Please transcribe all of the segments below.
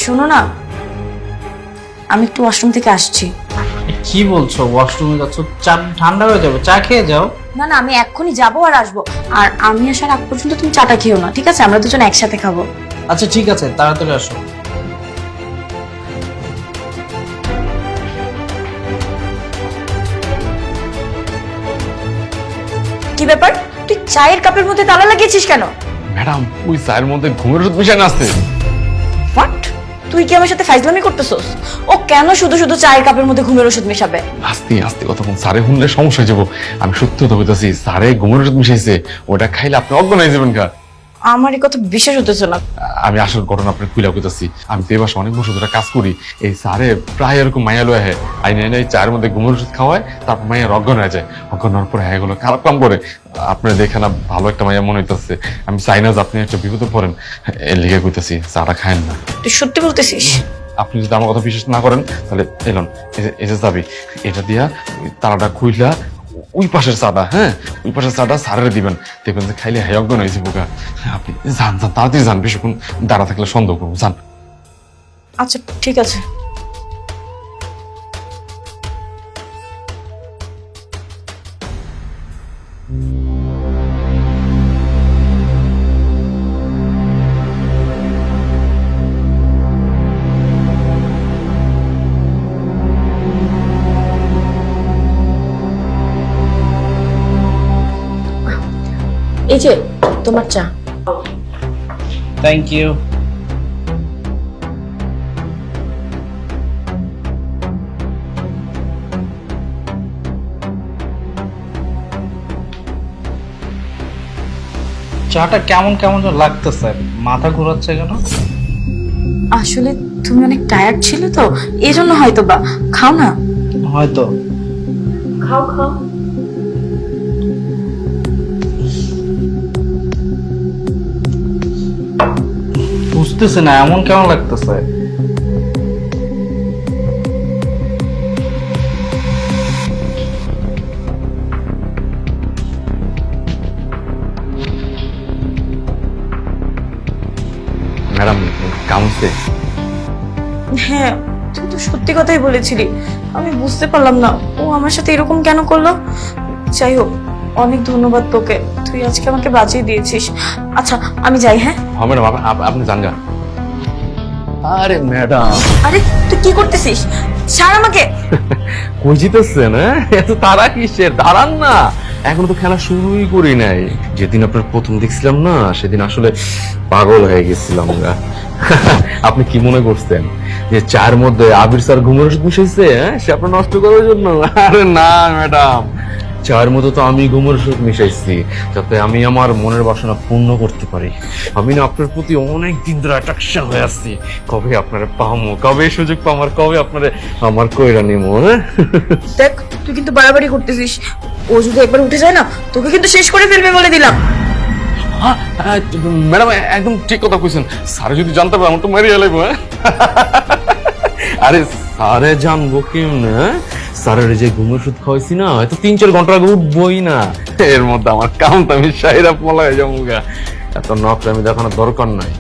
শোনো না, আমি একটু ওয়াশরুম থেকে আসছি। কি বলছো? ওয়াশরুমে যাচ্ছ? চা ঠান্ডা হয়ে যাবে, চা খেয়ে যাও। না না, আমি এক্ষুনি যাবো আর আসবো। আর আমি আসার আগ পর্যন্ত তুমি চাটা খেও না, ঠিক আছে? আমরা দুজন একসাথে খাবো। আচ্ছা ঠিক আছে, তাড়াতাড়ি আসো। কি ব্যাপার, তুই চায়ের কাপের মধ্যে তালা লাগিয়েছিস কেন? ম্যাডাম, ওই চায়ের মধ্যে ঘুমের ওষুধ মিশানো আছে। হোয়াট? তুই কি আমার সাথে ফাইজলামি করতেছস? ও কেন শুধু শুধু চায়ের কাপের মধ্যে ঘুমের ওষুধ মেশাবে? আস্তে আস্তে কথা বল, স্যারে শুনলে সমস্যা হয়ে যাবো। আমি সত্যি কথা বলতেছি, স্যারে ঘুমের ওষুধ মিশাইছে, ওটা খাইলে আপনি অজ্ঞান হয়ে যাবেন। আমার এই কথা বিশ্বাস হতেছে না। আমি আসল ঘটনা আপনার খুলে কইতাছি। আমি তো এই বাসা অনেক বছর ধরে কাজ করি। এই স্যারে প্রায় এরকম মাইয়া লয়ে হয়, আইনে এই চায়ের মধ্যে ঘুমের ওষুধ খাওয়ায়, তারপর মাইয়া অজ্ঞান হয়ে যায়। অজ্ঞান হওয়ার পরে হ্যাঁ এগুলো খারাপ কাম করে। আপনার দেখে না ভালো একটা মাইয়া মনে হইতেছে। আমি চাই না যে আপনি একটা বিপদে পড়েন, এর লিগে কইতাছি চাটা খায়েন না। তুই সত্যি বলতেছিস? আপনি যদি আমার কথা বিশ্বাস না করেন তাহলে এলন, এই যে যাবি, এটা দিয়া ওই তালাটা খুইলা ওই পাশের চাটা, হ্যাঁ ওই পাশের চাটা সারে দিবেন, দেখবেন যে খাইলে হাই অজ্ঞান হয়েছে বোকা। আপনি যান যান, তাড়াতাড়ি যান, বেশিক্ষণ দাঁড়া থাকলে সন্দেহ করবো, যান। আচ্ছা ঠিক আছে। এই যে তোমার চা। Thank you. চাটা কেমন কেমন যেন লাগতেছে, মাথা ঘোরাচ্ছে কেন? আসলে তুমি অনেক টায়ার্ড ছিলে তো, এই জন্য হয়তো বা। খাও না। হয়তো। খাও খাও। বুঝতেছে না এমন কেমন লাগতেছে। ম্যাডাম কামছে? হ্যাঁ, তুই তো সত্যি কথাই বলেছিলি। আমি বুঝতে পারলাম না ও আমার সাথে এরকম কেন করলো। যাই হোক, অনেক ধন্যবাদ তোকে, তুই আজকে আমাকে বাঁচিয়ে দিয়েছিস। আচ্ছা আমি যাই। হ্যাঁ হ্যাঁ ম্যাডাম, আপনি যান যান। আরে ম্যাডাম, আরে তুই কি করতেছিস? ছাড় আমাকে। কই জিতেছেন? এত তারা কিসের? দাঁড়ান না, এখন তো খেলা শুরুই করি নাই। যেদিন আপনার প্রথম দেখছিলাম না, সেদিন আসলে পাগল হয়ে গেছিলাম। আপনি কি মনে করছেন যে চার মধ্যে আবির স্যার ঘুমের ওষুধ মিশাইছে? সে আপনার নষ্ট করার জন্য? আরে না ম্যাডাম, চায়ের মধ্যে তো আমি ঘুমের ওষুধ মিশাইছি যাতে আমি আমার মনের বাসনা পূর্ণ করতে পারি। আমি না আপনার প্রতি অনেক দিন ধরে অ্যাট্রাকশন হয়ে আসছি। কবে আপনারা পামো, কবে সুযোগ পাবো, আর কবে আপনারা আমার কইরা নিমো। দেখ, তুই কিন্তু বাড়াবাড়ি করতেছিস। ও যদি একবার উঠে যায় না, তোকে কিন্তু শেষ করে ফেলবে বলে দিলাম। ম্যাডাম একদম ঠিক কথা কইছেন। স্যারে যদি জানতে পারে আমার তো মেরে এলাইবো। আরে স্যারে জানবো কেমনে? স্যারের যে ঘুমের ওষুধ খাওয়াইছি না, হয়তো 3-4 ঘন্টা আগে উঠবই না। এর মধ্যে আমার কাম তো আমি সাইরা পলা হয়ে যাবো। এত নকরামি দেখানোর দরকার নাই।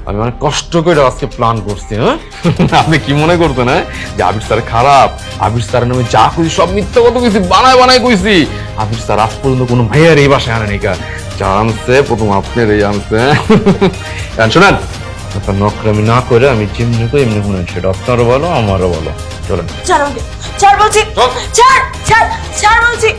আমি অনেক কষ্ট করে আজকে প্ল্যান করছি। হ্যাঁ, আপনি কি মনে করতেন যে আবির স্যার খারাপ? আবির স্যারের নামে যা কইছি সব মিথ্যা কথা কইছি, বানায় কইছি। আবির স্যার আজ পর্যন্ত কোনো ভাইয়ার এই বাসায় আনেনি। যা আনছে প্রথম আপনার এই আনছে। শোনেন, আপনার নকরামি না করে আমি যেমনি করি এমনি শুনেন, সেটা আপনারও বলো আমারও বলো। চলেন। ছাড় আমাকে, ছাড় বলছি, ছাড় ছাড় ছাড় বলছি।